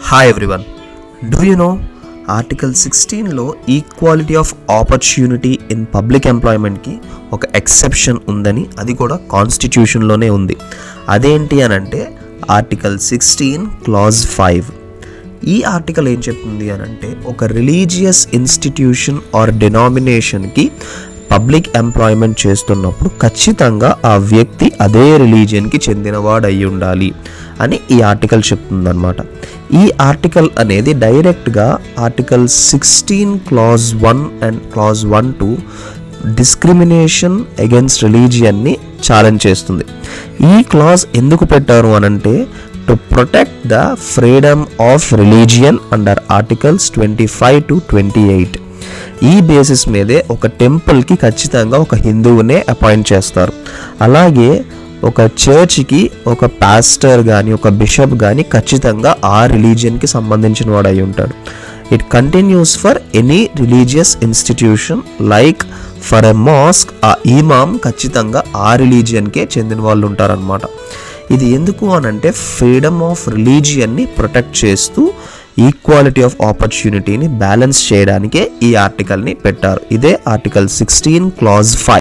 Hi everyone. Do you know Article 16 లో equality of opportunity in public ఎంప్లాయ్మెంట్కి ఒక exception ఉందని, అది కూడా కాన్స్టిట్యూషన్లోనే ఉంది. అదేంటి అని అంటే ఆర్టికల్ 16 క్లాజ్ 5. ఈ ఆర్టికల్ ఏం చెప్తుంది అని అంటే, ఒక రిలీజియస్ ఇన్స్టిట్యూషన్ ఆర్ డినామినేషన్కి పబ్లిక్ ఎంప్లాయ్మెంట్ చేస్తున్నప్పుడు ఖచ్చితంగా ఆ వ్యక్తి అదే రిలీజియన్కి చెందినవాడు అయి ఉండాలి అని ఈ ఆర్టికల్ చెప్తుందన్నమాట. ఈ ఆర్టికల్ అనేది డైరెక్ట్గా article 16 clause 1 and clause 1-2 discrimination against రిలీజియన్ని ఛాలెంజ్ చేస్తుంది. ఈ క్లాజ్ ఎందుకు పెట్టారు అనంటే, to protect the freedom of religion under articles 25 to 28. ఈ బేసిస్ మీదే ఒక టెంపుల్కి ఖచ్చితంగా ఒక హిందువునే అపాయింట్ చేస్తారు. అలాగే ఒక చర్చ్కి ఒక పాస్టర్ కానీ ఒక బిషప్ కానీ ఖచ్చితంగా ఆ రిలీజియన్కి సంబంధించిన వాడు అయి ఉంటాడు. It continues for any religious institution. Like for a mask ఆ ఇమామ్ ఖచ్చితంగా ఆ రిలీజియన్కే చెందిన వాళ్ళు ఉంటారనమాట. ఇది ఎందుకు అనంటే, ఫ్రీడమ్ ఆఫ్ రిలీజియన్ని ప్రొటెక్ట్ చేస్తూ ఈక్వాలిటీ ఆఫ్ ఆపర్చునిటీని బ్యాలెన్స్ చేయడానికే ఈ ఆర్టికల్ని పెట్టారు. ఇదే ఆర్టికల్ 16 క్లాజ్ 5.